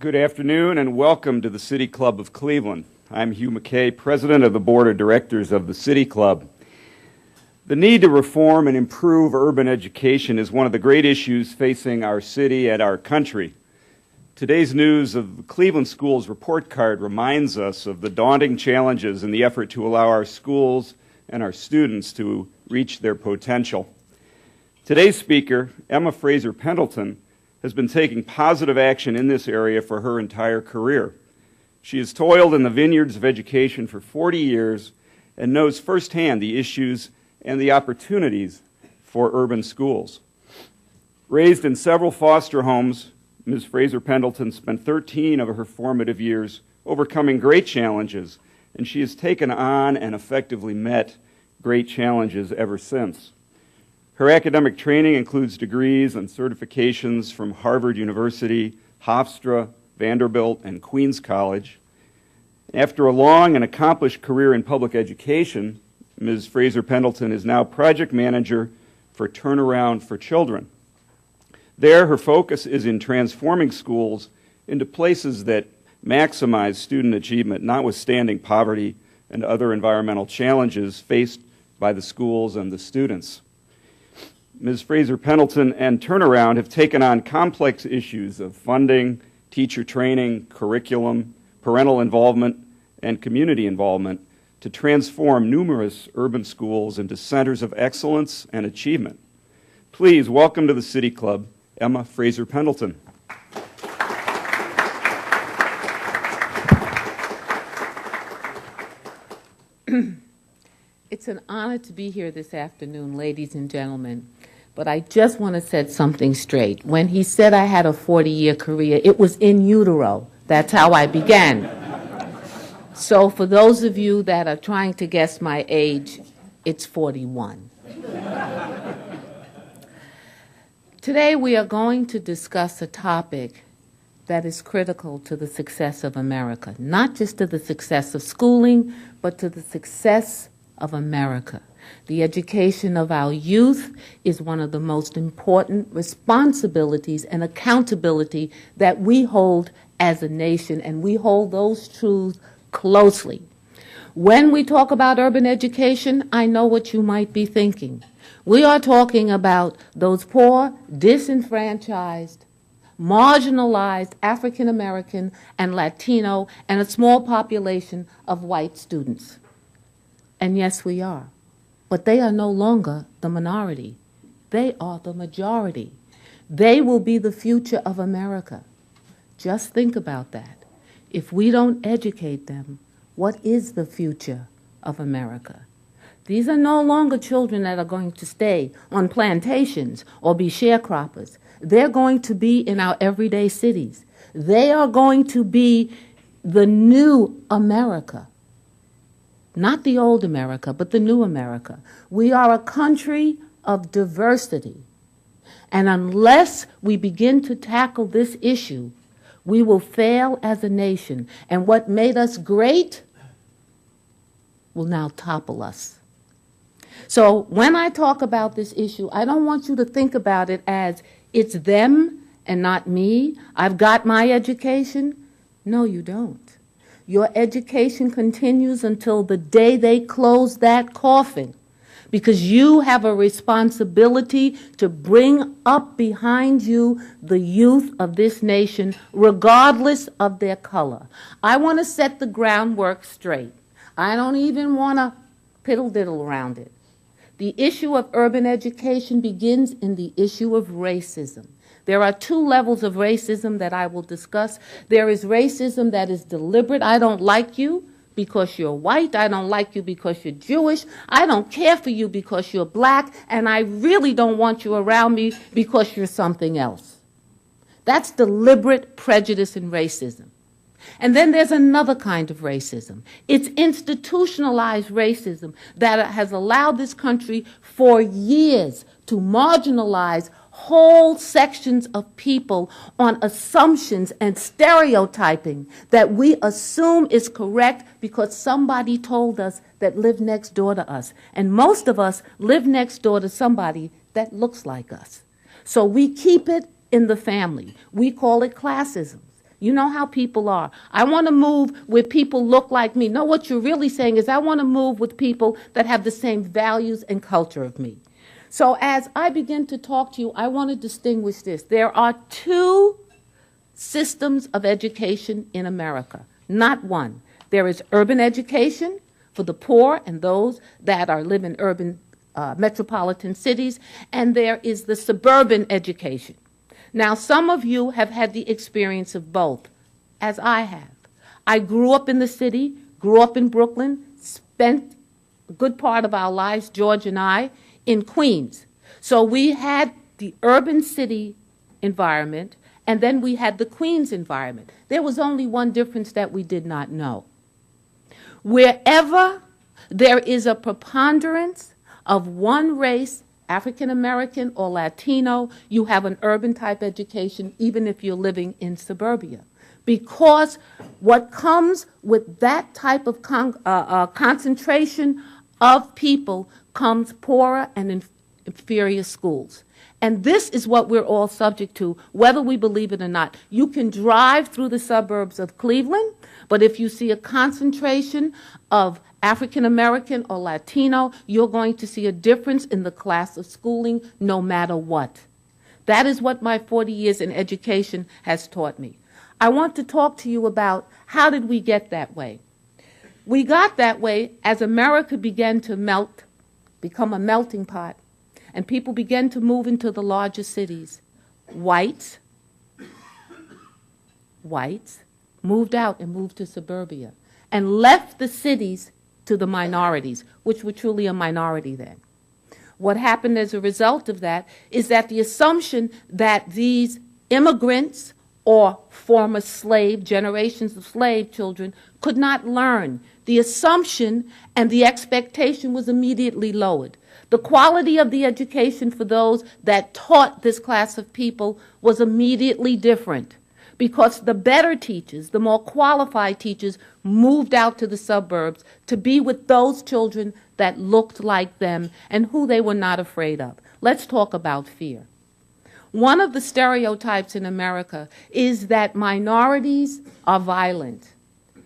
Good afternoon and welcome to the City Club of Cleveland. I'm Hugh McKay, President of the Board of Directors of the City Club. The need to reform and improve urban education is one of the great issues facing our city and our country. Today's news of the Cleveland Schools report card reminds us of the daunting challenges in the effort to allow our schools and our students to reach their potential. Today's speaker, Emma Fraser Pendleton, has been taking positive action in this area for her entire career. She has toiled in the vineyards of education for 40 years and knows firsthand the issues and the opportunities for urban schools. Raised in several foster homes, Ms. Fraser Pendleton spent 13 of her formative years overcoming great challenges, and she has taken on and effectively met great challenges ever since. Her academic training includes degrees and certifications from Harvard University, Hofstra, Vanderbilt, and Queens College. After a long and accomplished career in public education, Ms. Fraser Pendleton is now project manager for Turnaround for Children. There, her focus is in transforming schools into places that maximize student achievement, notwithstanding poverty and other environmental challenges faced by the schools and the students. Ms. Fraser Pendleton and Turnaround have taken on complex issues of funding, teacher training, curriculum, parental involvement, and community involvement to transform numerous urban schools into centers of excellence and achievement. Please welcome to the City Club, Emma Fraser Pendleton. It's an honor to be here this afternoon, ladies and gentlemen. But I just want to set something straight. When he said I had a 40-year career, it was in utero. That's how I began. So for those of you that are trying to guess my age, it's 41. Today we are going to discuss a topic that is critical to the success of America, not just to the success of schooling, but to the success of America. The education of our youth is one of the most important responsibilities and accountability that we hold as a nation, and we hold those truths closely. When we talk about urban education, I know what you might be thinking. We are talking about those poor, disenfranchised, marginalized African American and Latino, and a small population of white students. And yes, we are. But they are no longer the minority. They are the majority. They will be the future of America. Just think about that. If we don't educate them, what is the future of America? These are no longer children that are going to stay on plantations or be sharecroppers. They're going to be in our everyday cities. They are going to be the new America. Not the old America, but the new America. We are a country of diversity. And unless we begin to tackle this issue, we will fail as a nation. And what made us great will now topple us. So when I talk about this issue, I don't want you to think about it as it's them and not me. I've got my education. No, you don't. Your education continues until the day they close that coffin, because you have a responsibility to bring up behind you the youth of this nation, regardless of their color. I want to set the groundwork straight. I don't even want to piddle-diddle around it. The issue of urban education begins in the issue of racism. There are two levels of racism that I will discuss. There is racism that is deliberate. I don't like you because you're white. I don't like you because you're Jewish. I don't care for you because you're black. And I really don't want you around me because you're something else. That's deliberate prejudice and racism. And then there's another kind of racism. It's institutionalized racism that has allowed this country for years to marginalize whole sections of people on assumptions and stereotyping that we assume is correct because somebody told us that lived next door to us. And most of us live next door to somebody that looks like us. So we keep it in the family. We call it classism. You know how people are. I want to move where people look like me. No, what you're really saying is I want to move with people that have the same values and culture of me. So as I begin to talk to you, I want to distinguish this. There are two systems of education in America, not one. There is urban education for the poor and those that live in urban metropolitan cities, and there is the suburban education. Now, some of you have had the experience of both, as I have. I grew up in the city, grew up in Brooklyn, spent a good part of our lives, George and I, in Queens. So we had the urban city environment, and then we had the Queens environment. There was only one difference that we did not know. Wherever there is a preponderance of one race, African American or Latino, you have an urban type education even if you're living in suburbia. Because what comes with that type of concentration of people comes poorer and inferior schools. And this is what we're all subject to, whether we believe it or not. You can drive through the suburbs of Cleveland, but if you see a concentration of African American or Latino, you're going to see a difference in the class of schooling no matter what. That is what my 40 years in education has taught me. I want to talk to you about how did we get that way. We got that way as America began to melt, become a melting pot, and people began to move into the larger cities. Whites moved out and moved to suburbia and left the cities to the minorities, which were truly a minority then. What happened as a result of that is that the assumption that these immigrants or former slave, generations of slave children, could not learn, the assumption and the expectation was immediately lowered. The quality of the education for those that taught this class of people was immediately different, because the better teachers, the more qualified teachers, moved out to the suburbs to be with those children that looked like them and who they were not afraid of. Let's talk about fear. One of the stereotypes in America is that minorities are violent.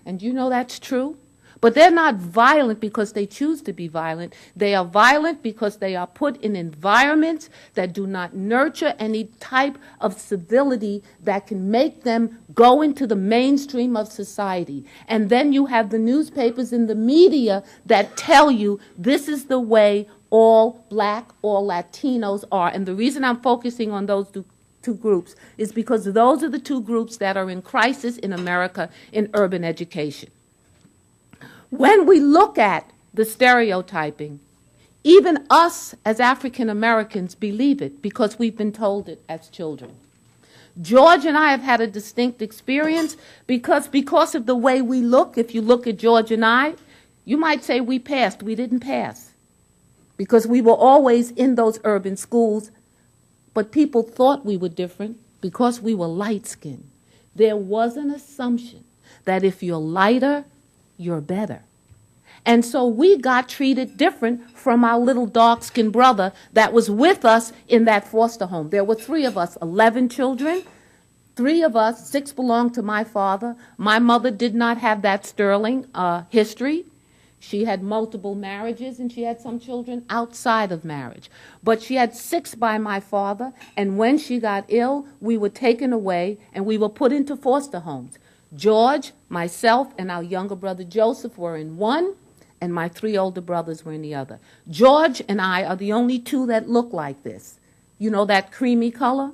And you know that's true? But they're not violent because they choose to be violent. They are violent because they are put in environments that do not nurture any type of civility that can make them go into the mainstream of society. And then you have the newspapers and the media that tell you this is the way all black or Latinos are. And the reason I'm focusing on those two groups is because those are the two groups that are in crisis in America in urban education. When we look at the stereotyping, even us as African Americans believe it because we've been told it as children. George and I have had a distinct experience because of the way we look. If you look at George and I, you might say we passed. We didn't pass because we were always in those urban schools, but people thought we were different because we were light-skinned. There was an assumption that if you're lighter, you're better. And so we got treated different from our little dark-skinned brother that was with us in that foster home. There were 3 of us, 11 children. 3 of us, 6 belonged to my father. My mother did not have that sterling history. She had multiple marriages, and she had some children outside of marriage. But she had 6 by my father, and when she got ill, we were taken away, and we were put into foster homes. George, myself, and our younger brother Joseph were in one, and my 3 older brothers were in the other. George and I are the only 2 that look like this. You know that creamy color?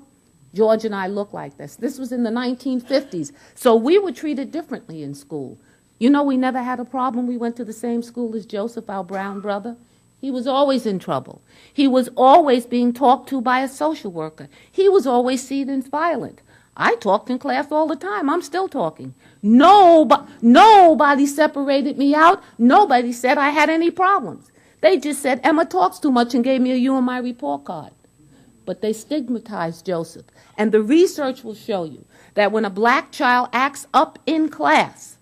George and I look like this. This was in the 1950s. So we were treated differently in school. You know, we never had a problem. We went to the same school as Joseph, our brown brother. He was always in trouble. He was always being talked to by a social worker. He was always seen as violent. I talked in class all the time. I'm still talking. Nobody separated me out. Nobody said I had any problems. They just said, Emma talks too much, and gave me a U on my report card. But they stigmatized Joseph. And the research will show you that when a black child acts up in class,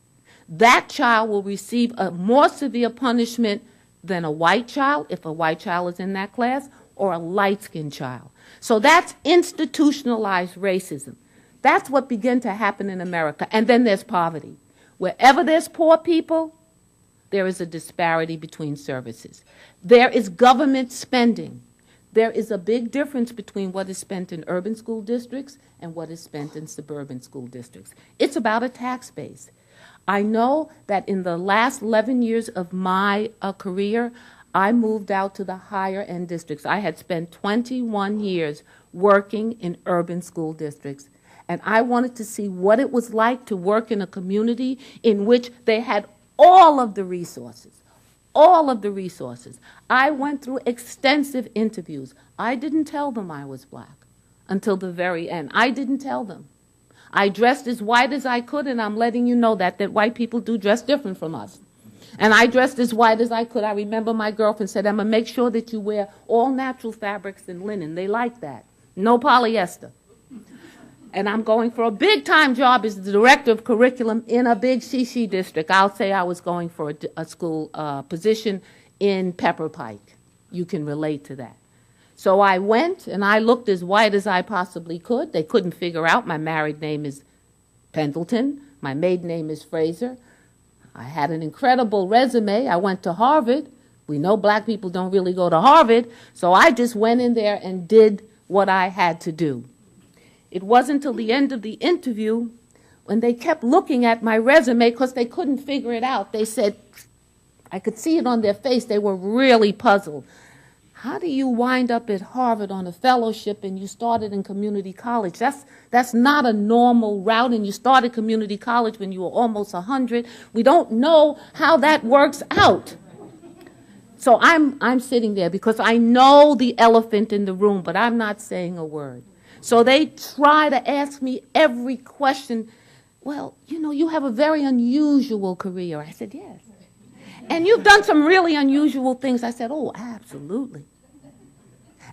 that child will receive a more severe punishment than a white child, if a white child is in that class, or a light-skinned child. So that's institutionalized racism. That's what began to happen in America. And then there's poverty. Wherever there's poor people, there is a disparity between services. There is government spending. There is a big difference between what is spent in urban school districts and what is spent in suburban school districts. It's about a tax base. I know that in the last 11 years of my career, I moved out to the higher end districts. I had spent 21 years working in urban school districts, and I wanted to see what it was like to work in a community in which they had all of the resources, all of the resources. I went through extensive interviews. I didn't tell them I was black until the very end. I didn't tell them. I dressed as white as I could, and I'm letting you know that white people do dress different from us. And I dressed as white as I could. I remember my girlfriend said, Emma, make sure that you wear all natural fabrics and linen. They like that. No polyester. And I'm going for a big-time job as the director of curriculum in a big Shishi district. I'll say I was going for a school position in Pepper Pike. You can relate to that. So I went, and I looked as white as I possibly could. They couldn't figure out my married name is Pendleton. My maiden name is Fraser. I had an incredible resume. I went to Harvard. We know black people don't really go to Harvard. So I just went in there and did what I had to do. It wasn't until the end of the interview when they kept looking at my resume because they couldn't figure it out. They said, I could see it on their face, they were really puzzled. How do you wind up at Harvard on a fellowship and you started in community college? That's not a normal route, and you started community college when you were almost 100. We don't know how that works out. So I'm sitting there because I know the elephant in the room, but I'm not saying a word. So they try to ask me every question. Well, you know, you have a very unusual career. I said, yes. And you've done some really unusual things. I said, oh, absolutely.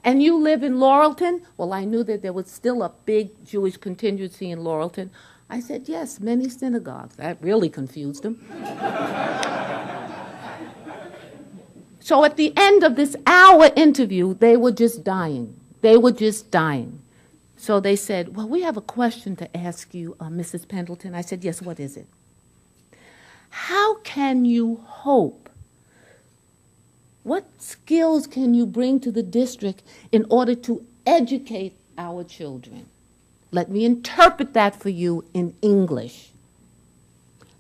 And you live in Laurelton? Well, I knew that there was still a big Jewish contingency in Laurelton. I said, yes, many synagogues. That really confused them. So at the end of this hour interview, they were just dying. They were just dying. So they said, well, we have a question to ask you, Mrs. Pendleton. I said, yes, what is it? How can you hope? What skills can you bring to the district in order to educate our children? Let me interpret that for you in English.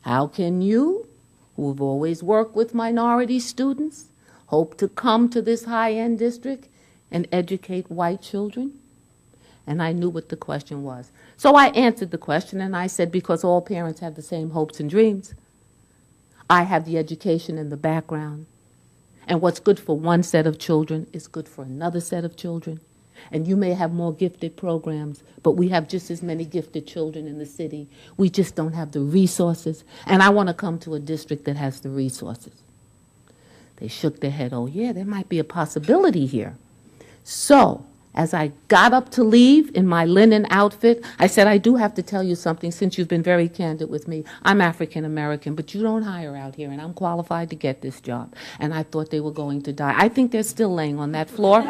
How can you, who have always worked with minority students, hope to come to this high-end district and educate white children? And I knew what the question was. So I answered the question, and I said, because all parents have the same hopes and dreams. I have the education and the background. And what's good for one set of children is good for another set of children. And you may have more gifted programs, but we have just as many gifted children in the city. We just don't have the resources. And I want to come to a district that has the resources. They shook their head, oh yeah, there might be a possibility here. So, as I got up to leave in my linen outfit, I said, I do have to tell you something since you've been very candid with me. I'm African American, but you don't hire out here, and I'm qualified to get this job. And I thought they were going to die. I think they're still laying on that floor.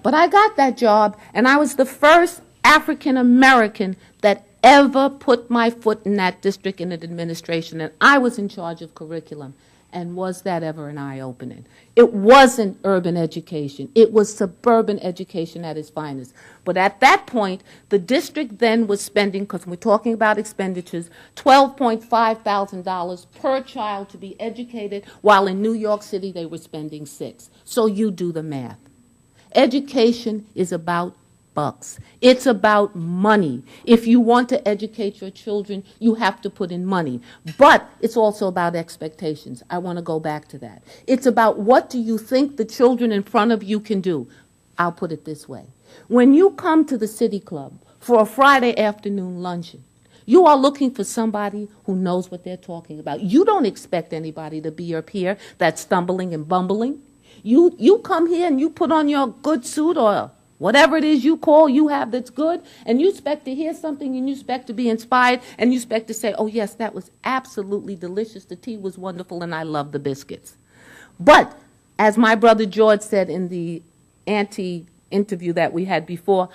But I got that job, and I was the first African American that ever put my foot in that district in an administration, and I was in charge of curriculum. And was that ever an eye-opening? It wasn't urban education. It was suburban education at its finest. But at that point, the district then was spending, because we're talking about expenditures, $12.5 thousand per child to be educated, while in New York City they were spending $6. So you do the math. Education is about bucks. It's about money. If you want to educate your children, you have to put in money. But it's also about expectations. I want to go back to that. It's about what do you think the children in front of you can do. I'll put it this way. When you come to the City Club for a Friday afternoon luncheon, you are looking for somebody who knows what they're talking about. You don't expect anybody to be your peer that's stumbling and bumbling. You come here and you put on your good suit or whatever it is you have that's good, and you expect to hear something, and you expect to be inspired, and you expect to say, oh, yes, that was absolutely delicious. The tea was wonderful, and I love the biscuits. But as my brother George said in the interview that we had before,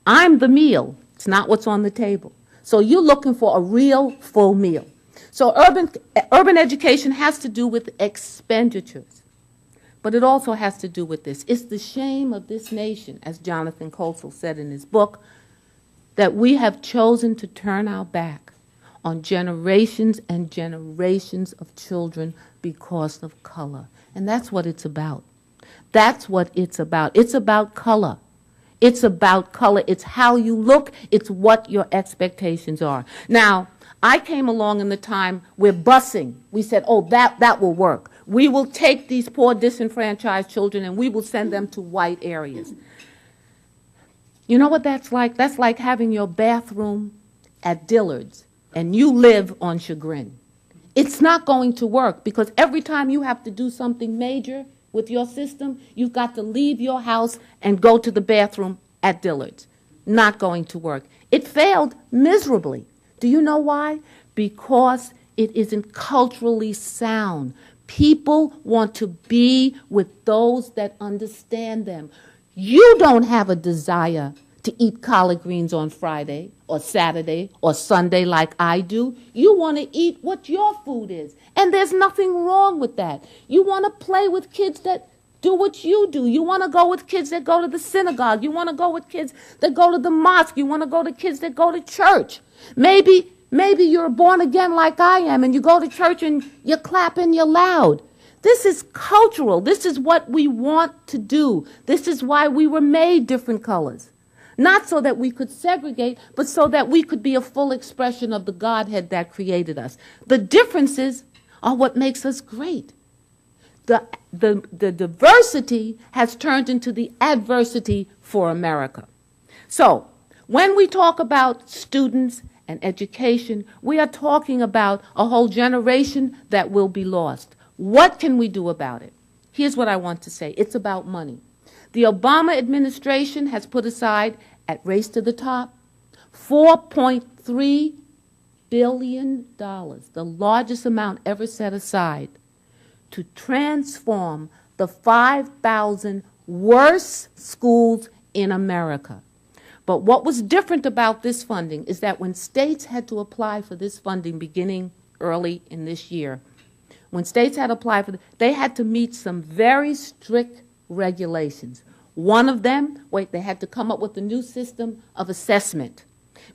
I'm the meal. It's not what's on the table. So you're looking for a real full meal. So urban education has to do with expenditures, but it also has to do with this. It's the shame of this nation, as Jonathan Colsell said in his book, that we have chosen to turn our back on generations and generations of children because of color. And that's what it's about. That's what it's about. It's about color. It's about color. It's how you look. It's what your expectations are. Now, I came along in the time where busing, we said, oh, that will work. We will take these poor disenfranchised children and we will send them to white areas. You know what that's like? That's like having your bathroom at Dillard's and you live on Chagrin. It's not going to work because every time you have to do something major with your system, you've got to leave your house and go to the bathroom at Dillard's. Not going to work. It failed miserably. Do you know why? Because it isn't culturally sound. People want to be with those that understand them. You don't have a desire to eat collard greens on Friday or Saturday or Sunday like I do. You want to eat what your food is. And there's nothing wrong with that. You want to play with kids that do what you do. You want to go with kids that go to the synagogue. You want to go with kids that go to the mosque. You want to go to kids that go to church. Maybe you're born again like I am and you go to church and you clap and you're loud. This is cultural. This is what we want to do. This is why we were made different colors. Not so that we could segregate, but so that we could be a full expression of the Godhead that created us. The differences are what makes us great. The diversity has turned into the adversity for America. So, when we talk about students and education, we are talking about a whole generation that will be lost. What can we do about it? Here's what I want to say. It's about money. The Obama administration has put aside, at Race to the Top, $4.3 billion, the largest amount ever set aside, to transform the 5,000 worst schools in America. But what was different about this funding is that when states had to apply for this funding beginning early in this year, when states had applied for it, they had to meet some very strict regulations. One of them, they had to come up with a new system of assessment,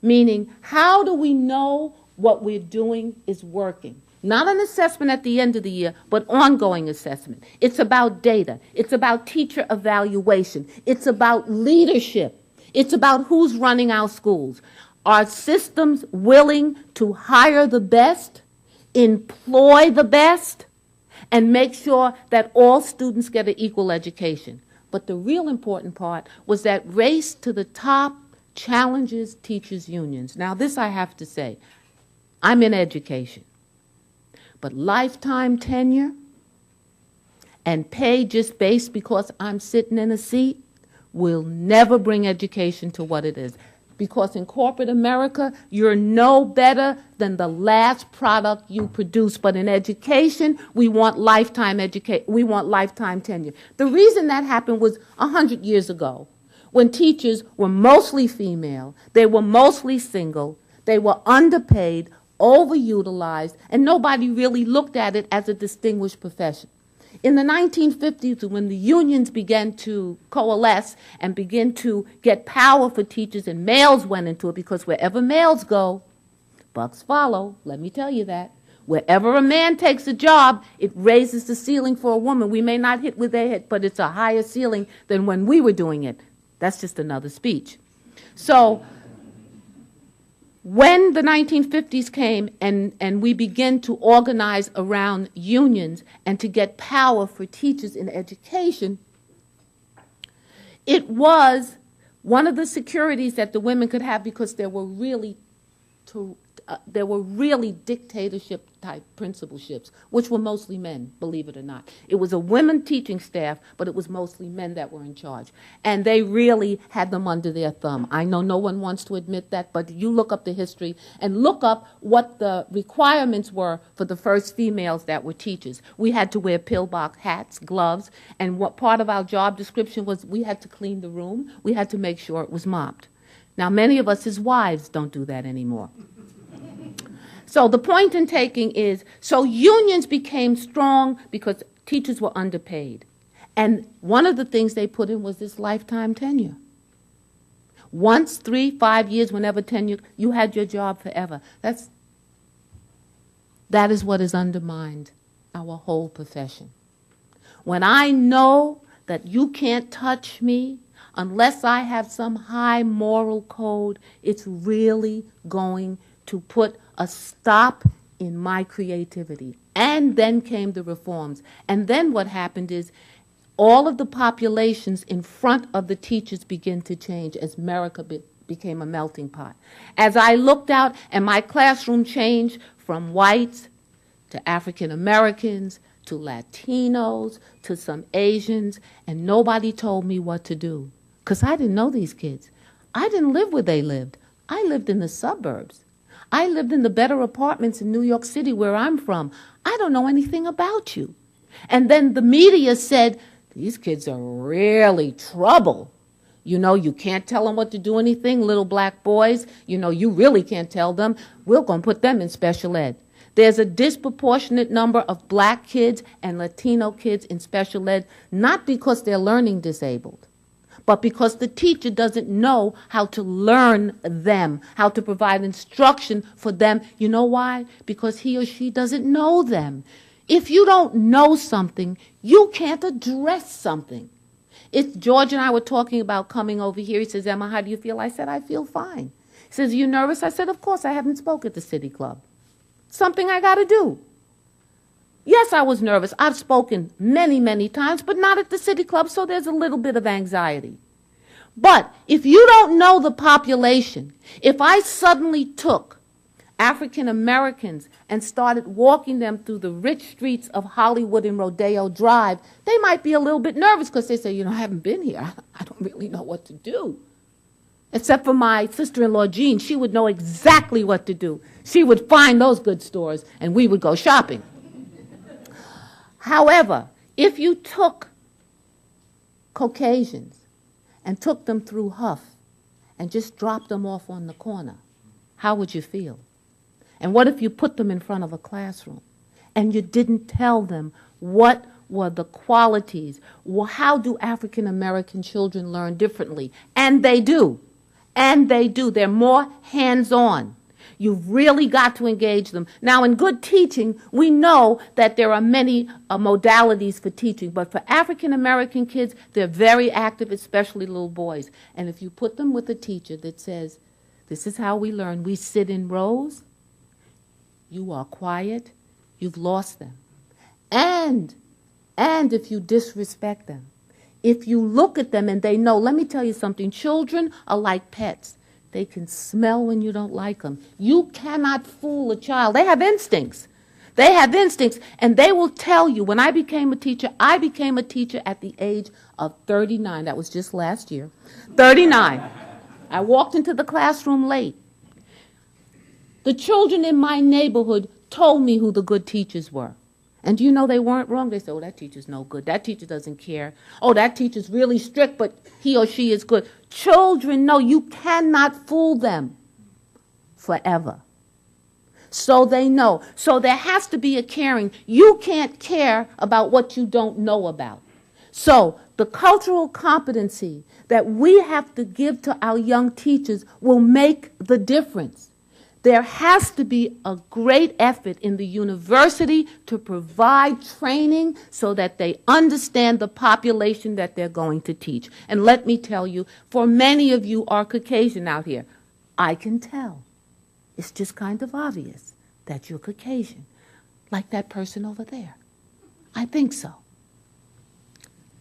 meaning how do we know what we're doing is working? Not an assessment at the end of the year, but ongoing assessment. It's about data. It's about teacher evaluation. It's about leadership. It's about who's running our schools. Are systems willing to hire the best, employ the best, and make sure that all students get an equal education? But the real important part was that Race to the Top challenges teachers' unions. Now, this I have to say. I'm in education. But lifetime tenure and pay just based because I'm sitting in a seat will never bring education to what it is. Because in corporate America, you're no better than the last product you produce. But in education, we want lifetime tenure. The reason that happened was 100 years ago, when teachers were mostly female, they were mostly single, they were underpaid, overutilized, and nobody really looked at it as a distinguished profession. In the 1950s, when the unions began to coalesce and begin to get power for teachers, and males went into it, because wherever males go, bucks follow, let me tell you that. Wherever a man takes a job, it raises the ceiling for a woman. We may not hit where they hit, but it's a higher ceiling than when we were doing it. That's just another speech. So when the 1950s came and we began to organize around unions and to get power for teachers in education, it was one of the securities that the women could have, because there were really dictatorship-type principalships, which were mostly men, believe it or not. It was a women teaching staff, but it was mostly men that were in charge. And they really had them under their thumb. I know no one wants to admit that, but you look up the history and look up what the requirements were for the first females that were teachers. We had to wear pillbox hats, gloves, and what part of our job description was we had to clean the room. We had to make sure it was mopped. Now, many of us as wives don't do that anymore. So the point in taking is, so unions became strong because teachers were underpaid. And one of the things they put in was this lifetime tenure. Once, 3, 5 years, whenever tenure, you had your job forever. That is what has undermined our whole profession. When I know that you can't touch me unless I have some high moral code, it's really going to put a stop in my creativity. And then came the reforms. And then what happened is all of the populations in front of the teachers begin to change as America became a melting pot. As I looked out and my classroom changed from whites to African Americans to Latinos to some Asians, and nobody told me what to do. Because I didn't know these kids. I didn't live where they lived. I lived in the suburbs. I lived in the better apartments in New York City where I'm from. I don't know anything about you. And then the media said, these kids are really trouble. You know, you can't tell them what to do anything, little black boys. You know, you really can't tell them. We're going to put them in special ed. There's a disproportionate number of black kids and Latino kids in special ed, not because they're learning disabled, but because the teacher doesn't know how to learn them, how to provide instruction for them. You know why? Because he or she doesn't know them. If you don't know something, you can't address something. George and I were talking about coming over here. He says, Emma, how do you feel? I said, I feel fine. He says, are you nervous? I said, of course, I haven't spoken at the City Club. Something I got to do. Yes, I was nervous. I've spoken many, many times, but not at the City Club, so there's a little bit of anxiety. But if you don't know the population, if I suddenly took African Americans and started walking them through the rich streets of Hollywood and Rodeo Drive, they might be a little bit nervous because they say, you know, I haven't been here. I don't really know what to do. Except for my sister-in-law, Jean, she would know exactly what to do. She would find those good stores, and we would go shopping. However, if you took Caucasians and took them through Huff and just dropped them off on the corner, how would you feel? And what if you put them in front of a classroom and you didn't tell them what were the qualities? Well, how do African American children learn differently? And they do. And they do. They're more hands-on. You've really got to engage them. Now, in good teaching, we know that there are many modalities for teaching, but for African American kids, they're very active, especially little boys. And if you put them with a teacher that says, this is how we learn, we sit in rows, you are quiet, you've lost them. And if you disrespect them, if you look at them and they know, let me tell you something, children are like pets. They can smell when you don't like them. You cannot fool a child. They have instincts. They have instincts, and they will tell you. When I became a teacher at the age of 39. That was just last year. 39. I walked into the classroom late. The children in my neighborhood told me who the good teachers were. And do you know they weren't wrong? They said, oh, that teacher's no good. That teacher doesn't care. Oh, that teacher's really strict, but he or she is good. Children know you cannot fool them forever. So they know. So there has to be a caring. You can't care about what you don't know about. So the cultural competency that we have to give to our young teachers will make the difference. There has to be a great effort in the university to provide training so that they understand the population that they're going to teach. And let me tell you, for many of you are Caucasian out here. I can tell. It's just kind of obvious that you're Caucasian, like that person over there. I think so.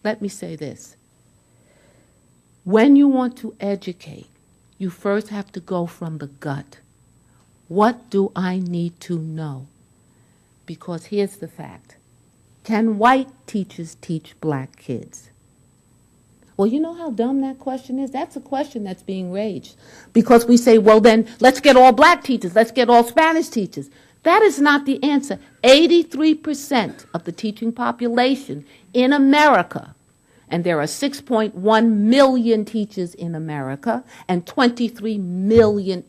Let me say this. When you want to educate, you first have to go from the gut. What do I need to know? Because here's the fact. Can white teachers teach black kids? Well, you know how dumb that question is? That's a question that's being raised. Because we say, well, then let's get all black teachers. Let's get all Spanish teachers. That is not the answer. 83% of the teaching population in America, And there are 6.1 million teachers in America and 23 million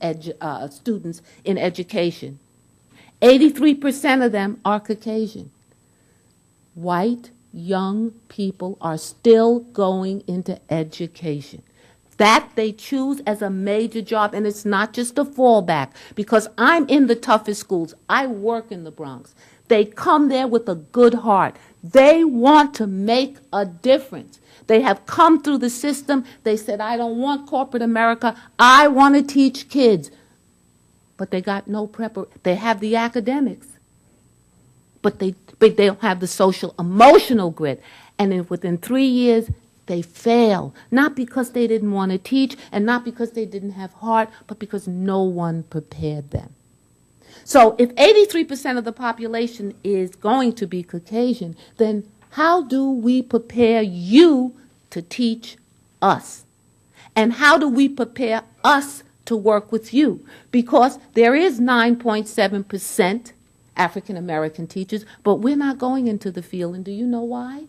students in education. 83% of them are Caucasian. White young people are still going into education. That they choose as a major job, and it's not just a fallback, because I'm in the toughest schools. I work in the Bronx. They come there with a good heart. They want to make a difference. They have come through the system. They said, I don't want corporate America. I want to teach kids. But they got no preparation. They have the academics, but they don't have the social emotional grit. And if within 3 years, they fail, not because they didn't want to teach and not because they didn't have heart, but because no one prepared them. So if 83% of the population is going to be Caucasian, then how do we prepare you to teach us? And how do we prepare us to work with you? Because there is 9.7% African American teachers, but we're not going into the field. And do you know why?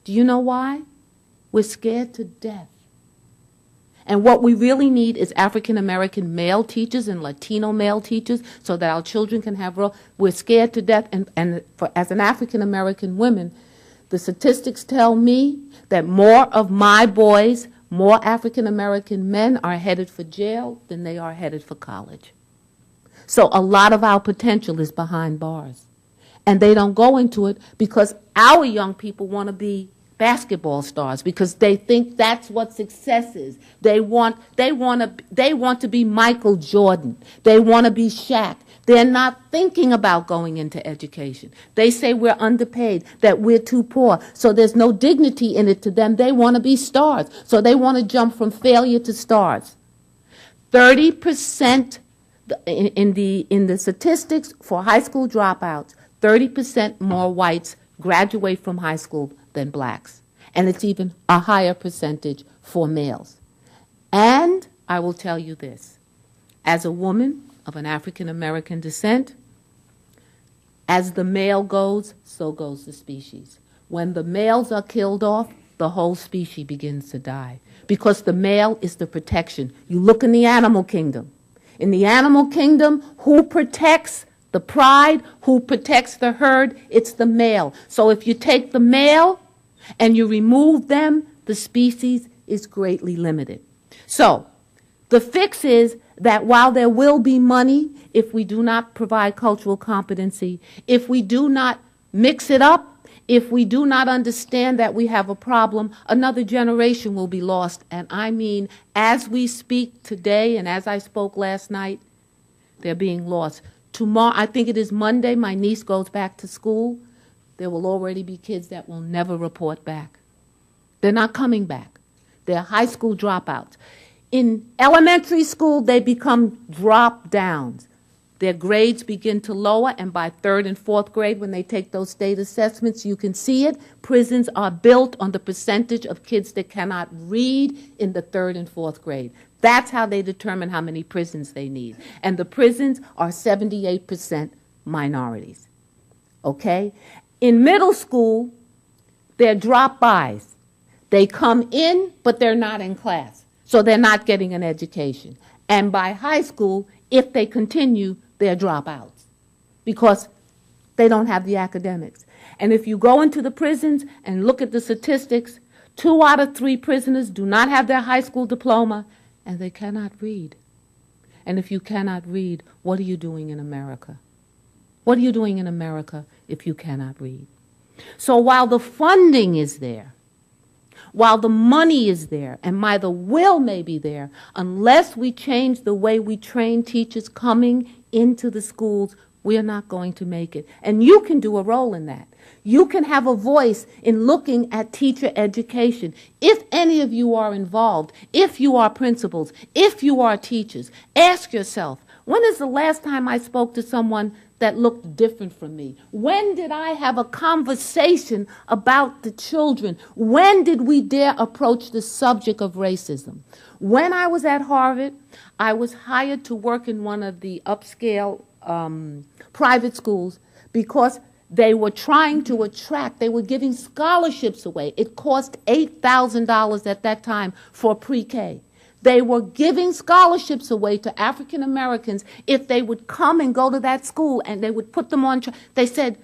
Do you know why? We're scared to death. And what we really need is African American male teachers and Latino male teachers so that our children can have role. We're scared to death. And as an African American woman, the statistics tell me that more of my boys, more African American men are headed for jail than they are headed for college. So a lot of our potential is behind bars. And they don't go into it because our young people want to be basketball stars because they think that's what success is. They want to be Michael Jordan. They want to be Shaq. They're not thinking about going into education. They say we're underpaid, that we're too poor, so there's no dignity in it to them. They want to be stars, so they want to jump from failure to stars. 30% in the statistics for high school dropouts, 30% more whites graduate from high school than blacks. And it's even a higher percentage for males. And I will tell you this, as a woman of an African American descent, as the male goes, so goes the species. When the males are killed off, the whole species begins to die because the male is the protection. You look in the animal kingdom. In the animal kingdom, who protects the pride, who protects the herd? It's the male. So if you take the male and you remove them, the species is greatly limited. So the fix is that while there will be money, if we do not provide cultural competency, if we do not mix it up, if we do not understand that we have a problem, another generation will be lost. And I mean, as we speak today and as I spoke last night, they're being lost. Tomorrow, I think it is Monday, my niece goes back to school. There will already be kids that will never report back. They're not coming back. They're high school dropouts. In elementary school, they become drop-downs. Their grades begin to lower, and by third and fourth grade, when they take those state assessments, you can see it. Prisons are built on the percentage of kids that cannot read in the third and fourth grade. That's how they determine how many prisons they need. And the prisons are 78% minorities. Okay? In middle school, they're drop-bys. They come in, but they're not in class. So they're not getting an education. And by high school, if they continue, they're dropouts because they don't have the academics. And if you go into the prisons and look at the statistics, 2 out of 3 prisoners do not have their high school diploma, and they cannot read. And if you cannot read, what are you doing in America? What are you doing in America if you cannot read? So while the funding is there, while the money is there, and the will may be there, unless we change the way we train teachers coming into the schools, we are not going to make it. And you can do a role in that. You can have a voice in looking at teacher education. If any of you are involved, if you are principals, if you are teachers, ask yourself, when is the last time I spoke to someone that looked different from me? When did I have a conversation about the children? When did we dare approach the subject of racism? When I was at Harvard, I was hired to work in one of the upscale private schools because They were trying to attract, they were giving scholarships away. It cost $8,000 at that time for pre-K. They were giving scholarships away to African Americans if they would come and go to that school, and they would put them on. They said,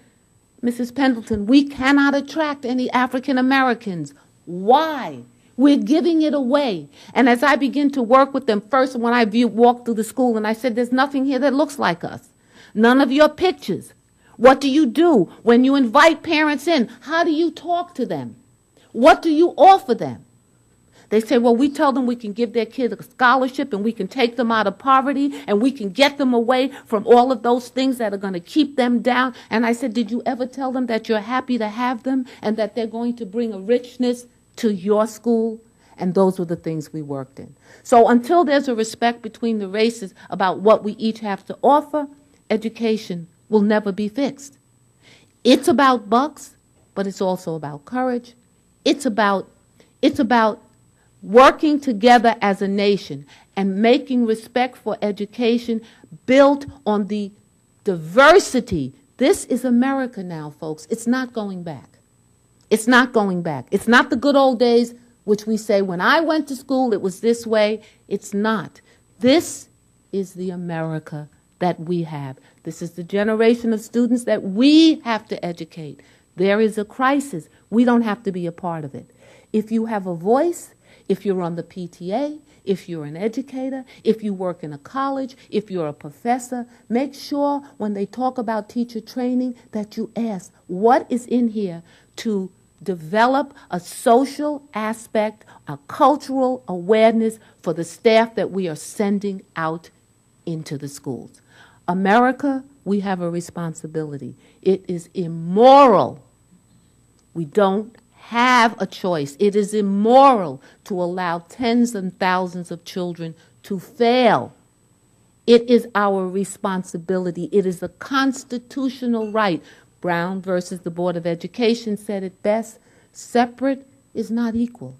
Mrs. Pendleton, we cannot attract any African Americans. Why? We're giving it away. And as I begin to work with them, first when I walked through the school, and I said, there's nothing here that looks like us. None of your pictures. What do you do when you invite parents in? How do you talk to them? What do you offer them? They say, well, we tell them we can give their kids a scholarship and we can take them out of poverty and we can get them away from all of those things that are going to keep them down. And I said, did you ever tell them that you're happy to have them and that they're going to bring a richness to your school? And those were the things we worked in. So until there's a respect between the races about what we each have to offer, education will never be fixed. It's about bucks, but it's also about courage. It's about working together as a nation and making respect for education built on the diversity. This is America now, folks. It's not going back. It's not going back. It's not the good old days, which we say, when I went to school, it was this way. It's not. This is the America that we have. This is the generation of students that we have to educate. There is a crisis. We don't have to be a part of it. If you have a voice, if you're on the PTA, if you're an educator, if you work in a college, if you're a professor, make sure when they talk about teacher training that you ask, what is in here to develop a social aspect, a cultural awareness for the staff that we are sending out into the schools. America, we have a responsibility. It is immoral. We don't have a choice. It is immoral to allow tens and thousands of children to fail. It is our responsibility. It is a constitutional right. Brown versus the Board of Education said it best. Separate is not equal.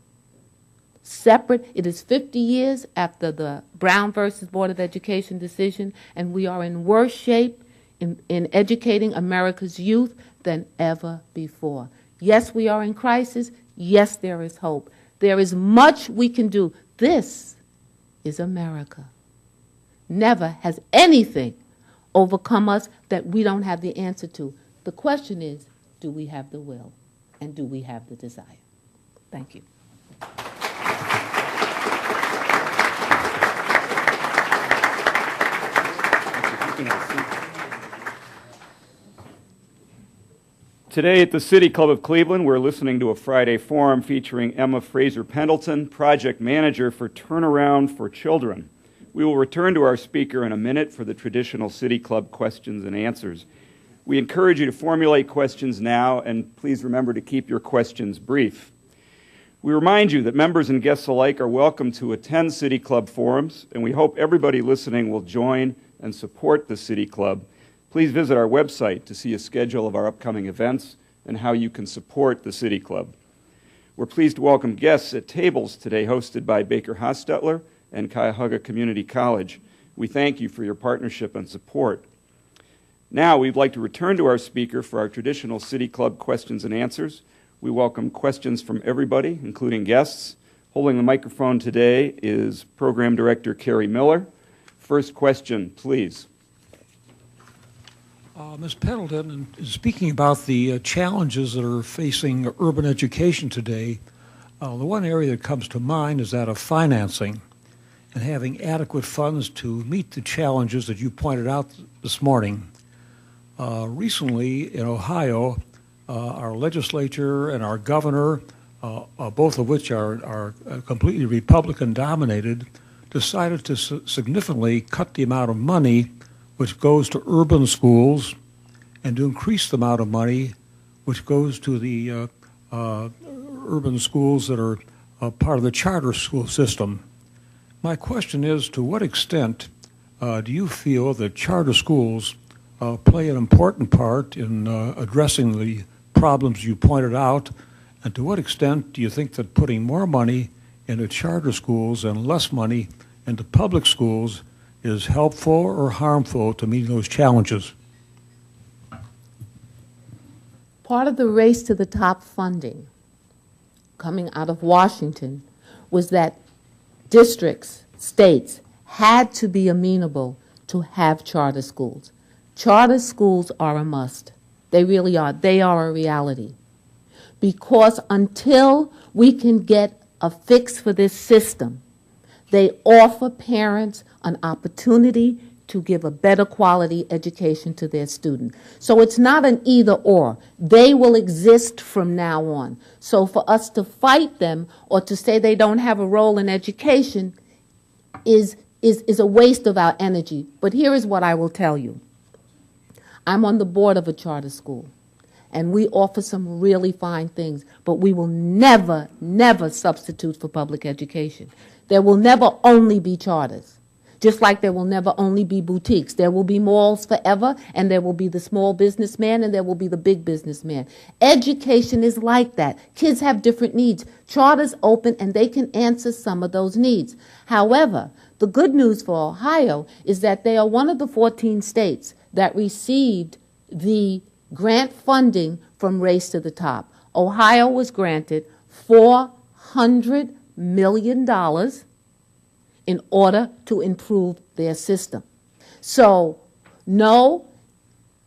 Separate, it is 50 years after the Brown versus Board of Education decision, and we are in worse shape in educating America's youth than ever before. Yes, we are in crisis. Yes, there is hope. There is much we can do. This is America. Never has anything overcome us that we don't have the answer to. The question is, do we have the will and do we have the desire? Thank you. Today at the City Club of Cleveland, we're listening to a Friday forum featuring Emma Fraser Pendleton, Project Manager for Turnaround for Children. We will return to our speaker in a minute for the traditional City Club questions and answers. We encourage you to formulate questions now, and please remember to keep your questions brief. We remind you that members and guests alike are welcome to attend City Club forums, and we hope everybody listening will join and support the City Club. Please visit our website to see a schedule of our upcoming events and how you can support the City Club. We're pleased to welcome guests at tables today hosted by Baker Hostetler and Cuyahoga Community College. We thank you for your partnership and support. Now we'd like to return to our speaker for our traditional City Club questions and answers. We welcome questions from everybody, including guests. Holding the microphone today is Program Director Carrie Miller. First question, please. Ms. Pendleton, in speaking about the challenges that are facing urban education today, the one area that comes to mind is that of financing and having adequate funds to meet the challenges that you pointed out this morning. Recently in Ohio, our legislature and our governor, both of which are completely Republican-dominated, decided to significantly cut the amount of money which goes to urban schools and to increase the amount of money which goes to the urban schools that are part of the charter school system. My question is, to what extent do you feel that charter schools play an important part in addressing the problems you pointed out, and to what extent do you think that putting more money into charter schools and less money into public schools is helpful or harmful to meeting those challenges? Part of the race to the top funding coming out of Washington was that districts, states, had to be amenable to have charter schools. Charter schools are a must. They really are. They are a reality. Because until we can get a fix for this system, they offer parents an opportunity to give a better quality education to their student. So it's not an either or. They will exist from now on. So for us to fight them or to say they don't have a role in education is a waste of our energy. But here is what I will tell you. I'm on the board of a charter school, and we offer some really fine things, but we will never, never substitute for public education. There will never only be charters, just like there will never only be boutiques. There will be malls forever, and there will be the small businessman, and there will be the big businessman. Education is like that. Kids have different needs. Charters open, and they can answer some of those needs. However, the good news for Ohio is that they are one of the 14 states that received the grant funding from Race to the Top. Ohio was granted $400 million in order to improve their system. So, no,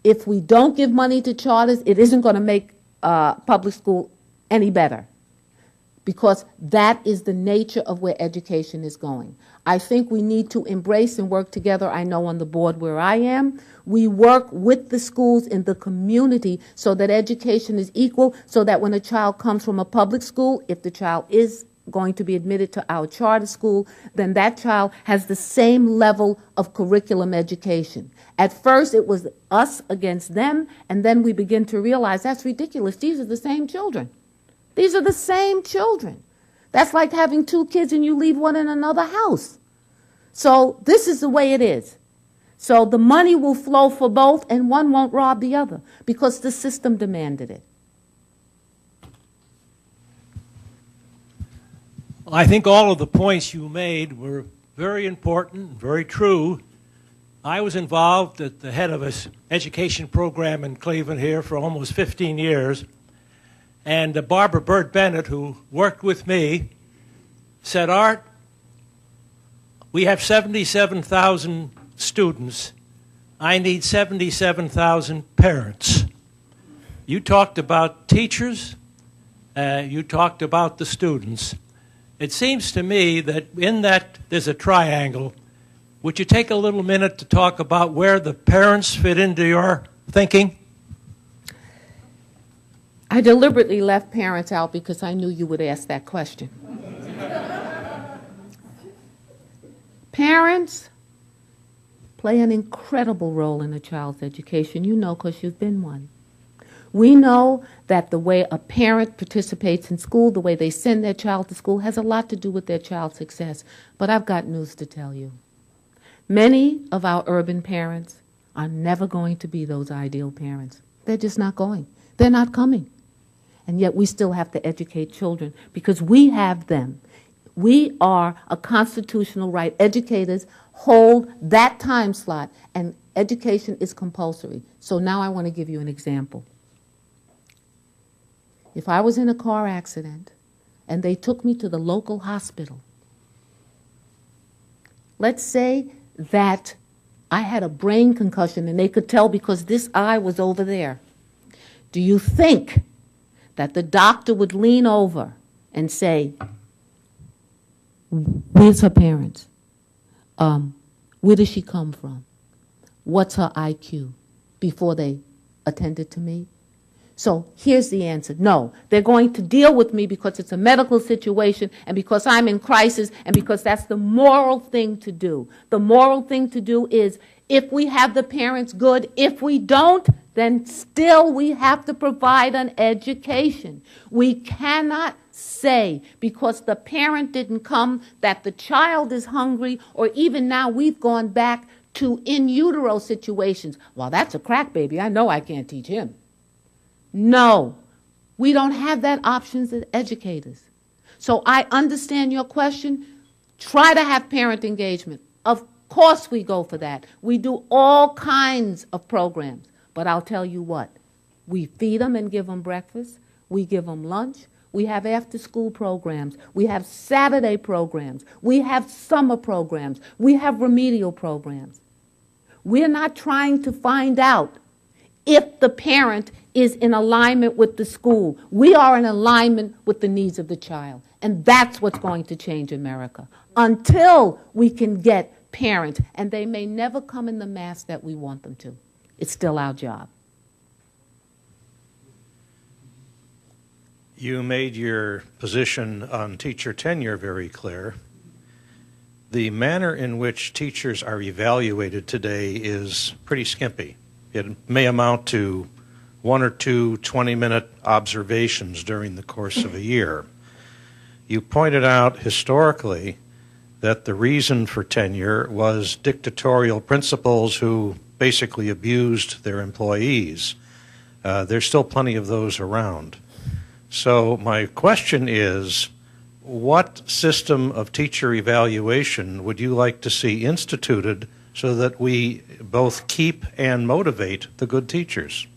if we don't give money to charters, it isn't going to make public school any better, because that is the nature of where education is going. I think we need to embrace and work together. I know on the board where I am, we work with the schools in the community so that education is equal, so that when a child comes from a public school, if the child is going to be admitted to our charter school, then that child has the same level of curriculum education. At first, it was us against them, and then we begin to realize that's ridiculous. These are the same children. These are the same children. That's like having two kids and you leave one in another house. So this is the way it is. So the money will flow for both, and one won't rob the other because the system demanded it. I think all of the points you made were very important, very true. I was involved at the head of an education program in Cleveland here for almost 15 years. And Barbara Bird Bennett, who worked with me, said, Art, we have 77,000 students. I need 77,000 parents. You talked about teachers. You talked about the students. It seems to me that in that there's a triangle. Would you take a little minute to talk about where the parents fit into your thinking? I deliberately left parents out because I knew you would ask that question. Parents play an incredible role in a child's education. You know, because you've been one. We know that the way a parent participates in school, the way they send their child to school, has a lot to do with their child's success. But I've got news to tell you. Many of our urban parents are never going to be those ideal parents. They're just not going. They're not coming. And yet we still have to educate children because we have them. We are a constitutional right. Educators hold that time slot, and education is compulsory. So now I want to give you an example. If I was in a car accident and they took me to the local hospital, let's say that I had a brain concussion and they could tell because this eye was over there. Do you think that the doctor would lean over and say, where's her parents? Where does she come from? What's her IQ? Before they attended to me? So here's the answer. No, they're going to deal with me because it's a medical situation and because I'm in crisis and because that's the moral thing to do. The moral thing to do is if we have the parents, good. If we don't, then still we have to provide an education. We cannot say because the parent didn't come that the child is hungry, or even now we've gone back to in utero situations. Well, that's a crack baby. I know I can't teach him. No, we don't have that option as educators. So I understand your question. Try to have parent engagement. Of course we go for that. We do all kinds of programs. But I'll tell you what, We feed them and give them breakfast. We give them lunch. We have after-school programs. We have Saturday programs. We have summer programs. We have remedial programs. We're not trying to find out if the parent is in alignment with the school. We are in alignment with the needs of the child. And that's what's going to change America. Until we can get parents, and they may never come in the mass that we want them to. It's still our job. You made your position on teacher tenure very clear. The manner in which teachers are evaluated today is pretty skimpy. It may amount to 1 or 2 20-minute observations during the course of a year. You pointed out historically that the reason for tenure was dictatorial principals who basically abused their employees. There's still plenty of those around. So my question is, what system of teacher evaluation would you like to see instituted so that we both keep and motivate the good teachers?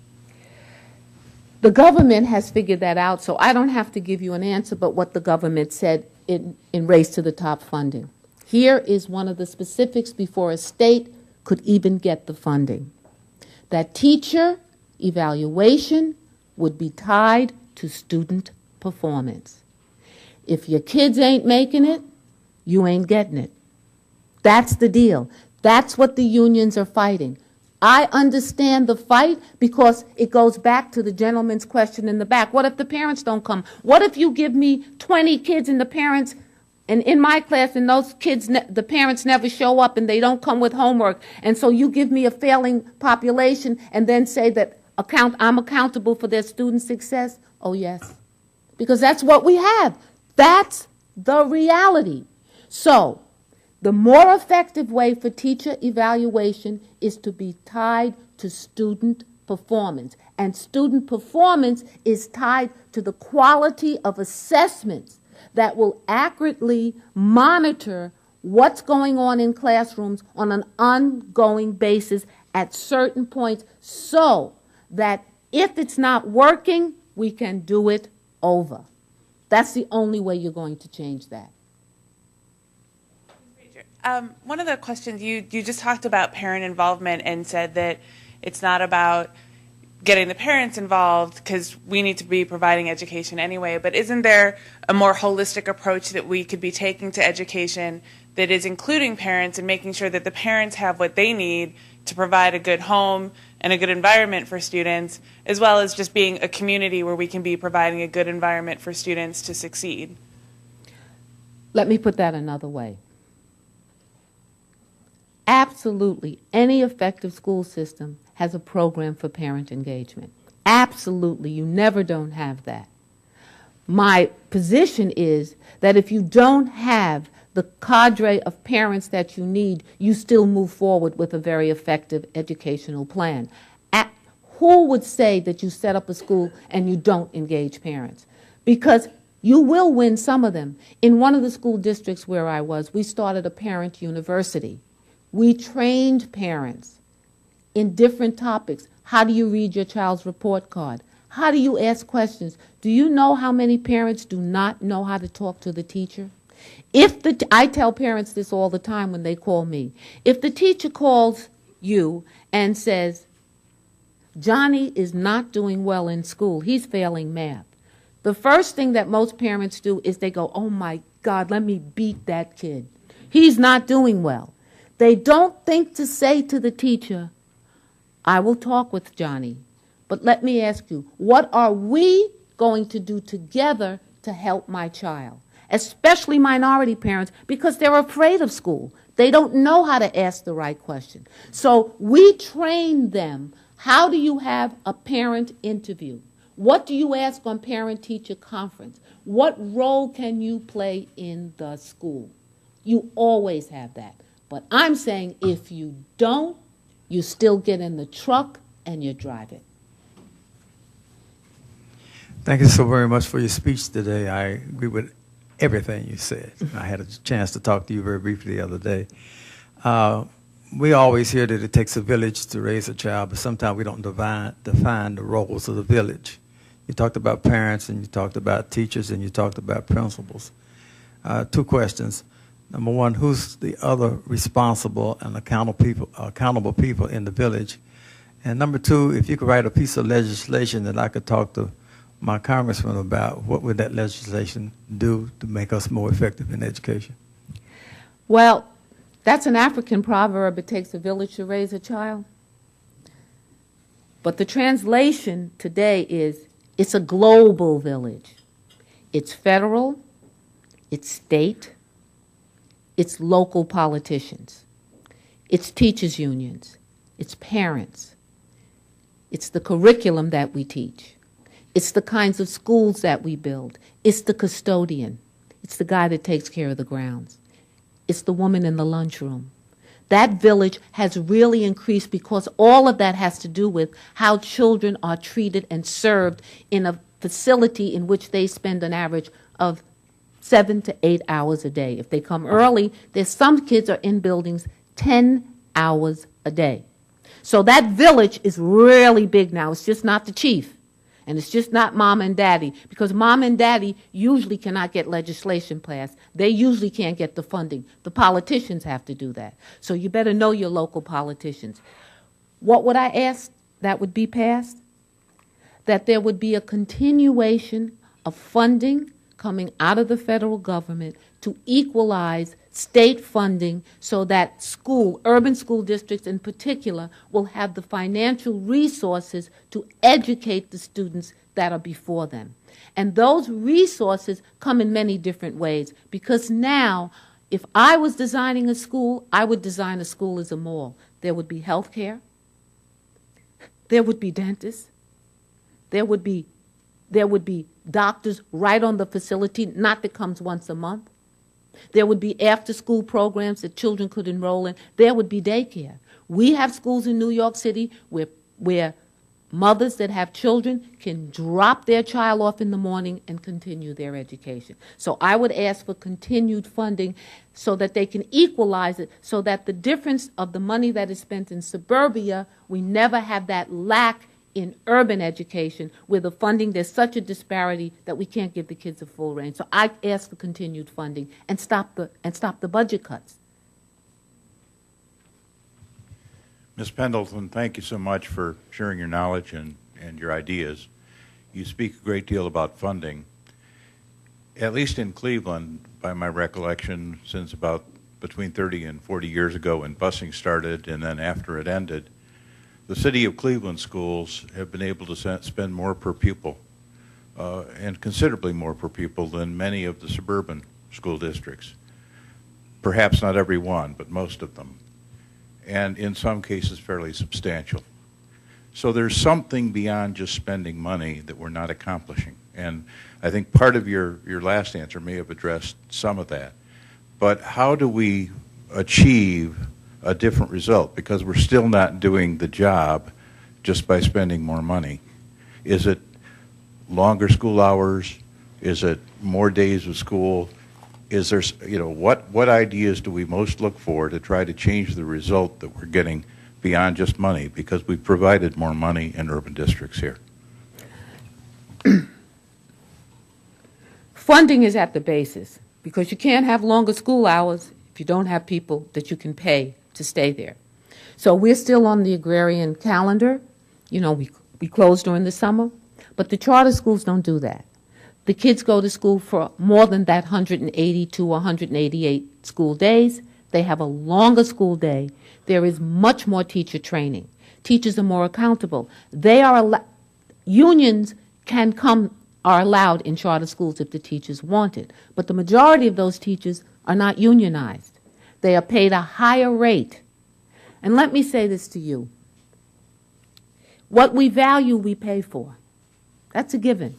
The government has figured that out, so I don't have to give you an answer but what the government said in Race to the Top funding. Here is one of the specifics before a state could even get the funding. That teacher evaluation would be tied to student performance. If your kids ain't making it, you ain't getting it. That's the deal. That's what the unions are fighting. I understand the fight because it goes back to the gentleman's question in the back. What if the parents don't come? What if you give me 20 kids and the parents, and in my class, and those kids, the parents never show up and they don't come with homework, and so you give me a failing population and then say that I'm accountable for their student success? Oh, yes. Because that's what we have. That's the reality. So, the more effective way for teacher evaluation is to be tied to student performance. And student performance is tied to the quality of assessments that will accurately monitor what's going on in classrooms on an ongoing basis at certain points so that if it's not working, we can do it over. That's the only way you're going to change that. One of the questions, you just talked about parent involvement and said that it's not about getting the parents involved because we need to be providing education anyway, but isn't there a more holistic approach that we could be taking to education that is including parents and making sure that the parents have what they need to provide a good home and a good environment for students, as well as just being a community where we can be providing a good environment for students to succeed? Let me put that another way. Absolutely, any effective school system has a program for parent engagement. Absolutely, you never don't have that. My position is that if you don't have the cadre of parents that you need, you still move forward with a very effective educational plan. Who would say that you set up a school and you don't engage parents? Because you will win some of them. In one of the school districts where I was, we started a parent university. We trained parents in different topics. How do you read your child's report card? How do you ask questions? Do you know how many parents do not know how to talk to the teacher? I tell parents this all the time when they call me. If the teacher calls you and says, Johnny is not doing well in school, he's failing math, the first thing that most parents do is they go, oh my God, let me beat that kid. He's not doing well. They don't think to say to the teacher, I will talk with Johnny, but let me ask you, what are we going to do together to help my child? Especially minority parents, because they're afraid of school. They don't know how to ask the right question. So we train them. How do you have a parent interview? What do you ask on parent-teacher conference? What role can you play in the school? You always have that. But I'm saying if you don't, you still get in the truck and you drive it. Thank you so very much for your speech today. I agree with everything you said. I had a chance to talk to you very briefly the other day. we always hear that it takes a village to raise a child, but sometimes we don't define the roles of the village. You talked about parents, and you talked about teachers, and you talked about principals. Two questions. Number one, who's the other responsible and accountable people in the village? And number two, if you could write a piece of legislation that I could talk to my congressman about, what would that legislation do to make us more effective in education? Well, that's an African proverb, it takes a village to raise a child. But the translation today is, it's a global village. It's federal, it's state, it's local politicians, it's teachers' unions, it's parents, it's the curriculum that we teach, it's the kinds of schools that we build, it's the custodian, it's the guy that takes care of the grounds, it's the woman in the lunchroom. That village has really increased because all of that has to do with how children are treated and served in a facility in which they spend an average of 7 to 8 hours a day. If they come early, there's some kids are in buildings 10 hours a day. So that village is really big now. It's just not the chief. And it's just not mom and daddy, because mom and daddy usually cannot get legislation passed. They usually can't get the funding. The politicians have to do that. So you better know your local politicians. What would I ask that would be passed? That there would be a continuation of funding coming out of the federal government to equalize state funding so that urban school districts in particular, will have the financial resources to educate the students that are before them. And those resources come in many different ways, because now, if I was designing a school, I would design a school as a mall. There would be health care, there would be dentists, there would be doctors right on the facility, not that comes once a month. There would be after-school programs that children could enroll in. There would be daycare. We have schools in New York City where mothers that have children can drop their child off in the morning and continue their education. So I would ask for continued funding so that they can equalize it, so that the difference of the money that is spent in suburbia, we never have that lack in urban education, where the funding, there's such a disparity that we can't give the kids a full range. So I ask for continued funding and stop the budget cuts. Ms. Pendleton, thank you so much for sharing your knowledge and your ideas. You speak a great deal about funding. At least in Cleveland, by my recollection, since about between 30 and 40 years ago when busing started and then after it ended, the city of Cleveland schools have been able to spend more per pupil, and considerably more per pupil than many of the suburban school districts. Perhaps not every one, but most of them. And in some cases, fairly substantial. So there's something beyond just spending money that we're not accomplishing. And I think part of your last answer may have addressed some of that. But how do we achieve a different result? Because we're still not doing the job just by spending more money. Is it longer school hours? Is it more days of school? Is there, what ideas do we most look for to try to change the result that we're getting beyond just money? Because we've provided more money in urban districts here. Funding is at the basis, because you can't have longer school hours if you don't have people that you can pay to stay there. So we're still on the agrarian calendar. We close during the summer, but the charter schools don't do that. The kids go to school for more than that 180 to 188 school days. They have a longer school day. There is much more teacher training. Teachers are more accountable. Unions are allowed in charter schools if the teachers want it, but the majority of those teachers are not unionized. They are paid a higher rate. And let me say this to you. What we value, we pay for. That's a given.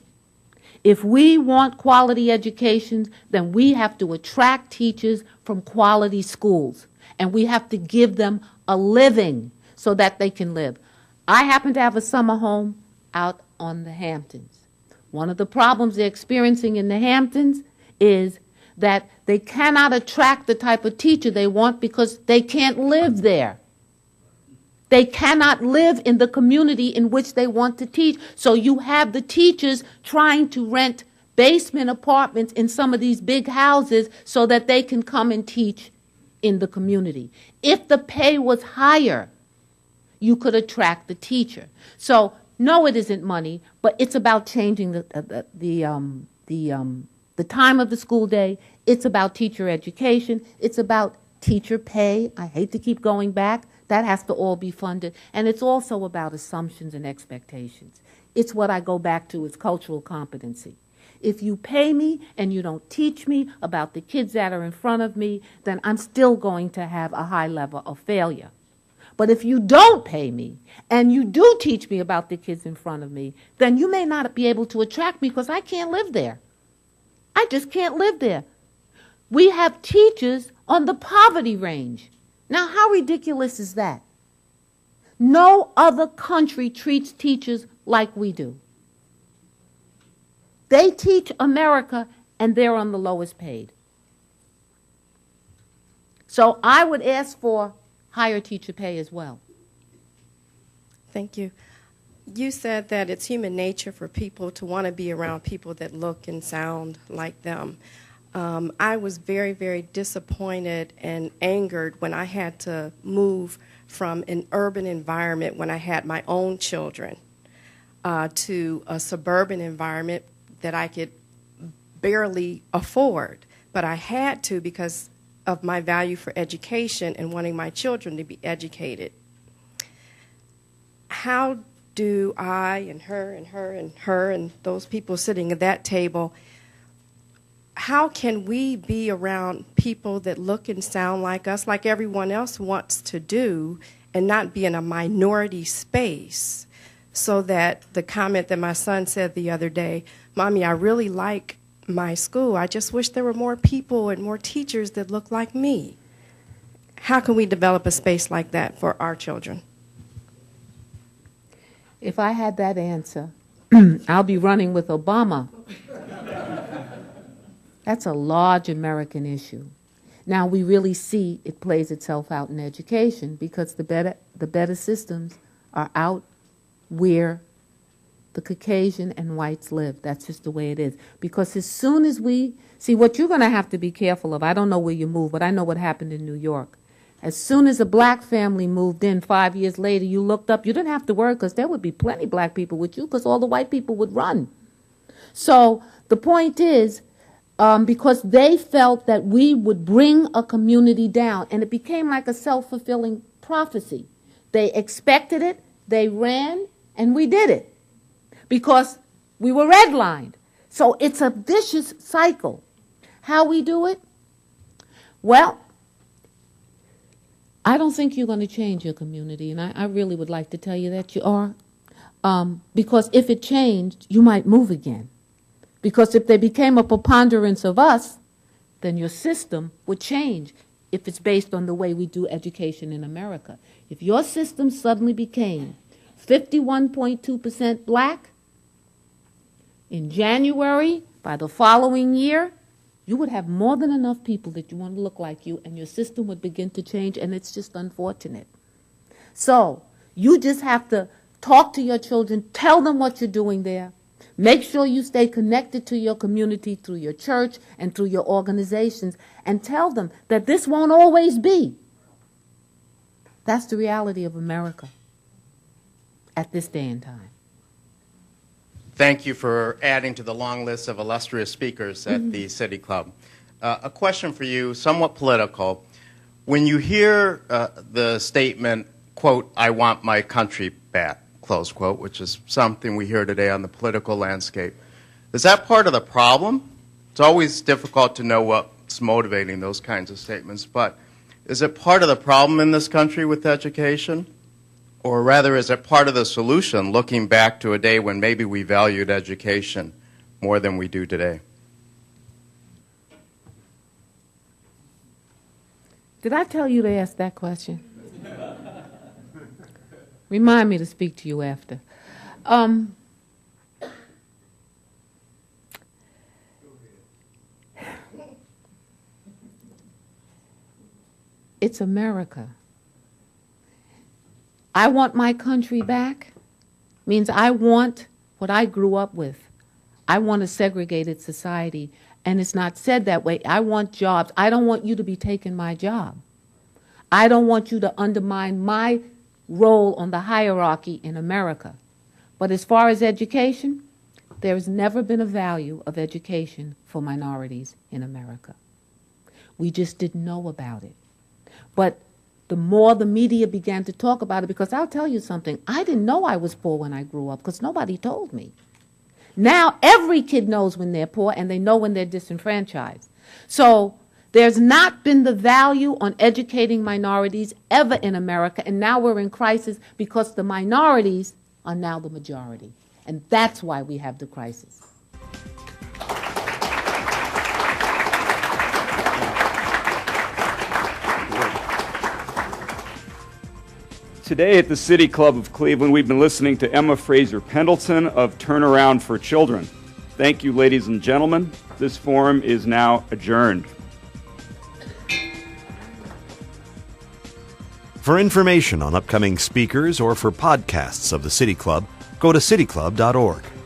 If we want quality education, then we have to attract teachers from quality schools, and we have to give them a living so that they can live. I happen to have a summer home out on the Hamptons. One of the problems they're experiencing in the Hamptons is that they cannot attract the type of teacher they want because they can't live there. They cannot live in the community in which they want to teach. So you have the teachers trying to rent basement apartments in some of these big houses so that they can come and teach in the community. If the pay was higher, you could attract the teacher. So no, it isn't money, but it's about changing the time of the school day. It's about teacher education. It's about teacher pay. I hate to keep going back. That has to all be funded. And it's also about assumptions and expectations. It's what I go back to as cultural competency. If you pay me and you don't teach me about the kids that are in front of me, then I'm still going to have a high level of failure. But if you don't pay me and you do teach me about the kids in front of me, then you may not be able to attract me because I can't live there. I just can't live there. We have teachers on the poverty range. Now, how ridiculous is that? No other country treats teachers like we do. They teach America, and they're on the lowest paid. So I would ask for higher teacher pay as well. Thank you. You said that it's human nature for people to want to be around people that look and sound like them. I was very, very disappointed and angered when I had to move from an urban environment when I had my own children to a suburban environment that I could barely afford. But I had to because of my value for education and wanting my children to be educated. How do I and her and her and her and those people sitting at that table, how can we be around people that look and sound like us, like everyone else wants to do, and not be in a minority space? So that the comment that my son said the other day, Mommy, I really like my school. I just wish there were more people and more teachers that look like me. How can we develop a space like that for our children? If I had that answer, I'll be running with Obama. That's a large American issue. Now we really see it plays itself out in education because the better systems are out where the Caucasian and whites live. That's just the way it is. Because as soon as we see what you're going to have to be careful of, I don't know where you move, but I know what happened in New York. As soon as a black family moved in 5 years later, you looked up, you didn't have to worry because there would be plenty of black people with you because all the white people would run. So the point is, because they felt that we would bring a community down, and it became like a self-fulfilling prophecy. They expected it, they ran, and we did it because we were redlined. So it's a vicious cycle. How we do it? Well, I don't think you're going to change your community, and I really would like to tell you that you are, because if it changed, you might move again. Because if there became a preponderance of us, then your system would change if it's based on the way we do education in America. If your system suddenly became 51.2% black, in January, by the following year, you would have more than enough people that you want to look like you, and your system would begin to change, and it's just unfortunate. So you just have to talk to your children, tell them what you're doing there. Make sure you stay connected to your community through your church and through your organizations, and tell them that this won't always be. That's the reality of America at this day and time. Thank you for adding to the long list of illustrious speakers at the City Club. A question for you, somewhat political. When you hear the statement, quote, "I want my country back," close quote, which is something we hear today on the political landscape, is that part of the problem? It's always difficult to know what's motivating those kinds of statements, but is it part of the problem in this country with education? Or rather, is it part of the solution, looking back to a day when maybe we valued education more than we do today? Did I tell you to ask that question? Remind me to speak to you after. It's America. I want my country back means I want what I grew up with. I want a segregated society, and it's not said that way. I want jobs. I don't want you to be taking my job. I don't want you to undermine my role on the hierarchy in America. But as far as education, there has never been a value of education for minorities in America. We just didn't know about it. But the more the media began to talk about it, because I'll tell you something, I didn't know I was poor when I grew up because nobody told me. Now every kid knows when they're poor and they know when they're disenfranchised. So there's not been the value on educating minorities ever in America, and now we're in crisis because the minorities are now the majority. And that's why we have the crisis. Today at the City Club of Cleveland, we've been listening to Emma Fraser Pendleton of Turnaround for Children. Thank you, ladies and gentlemen. This forum is now adjourned. For information on upcoming speakers or for podcasts of the City Club, go to cityclub.org.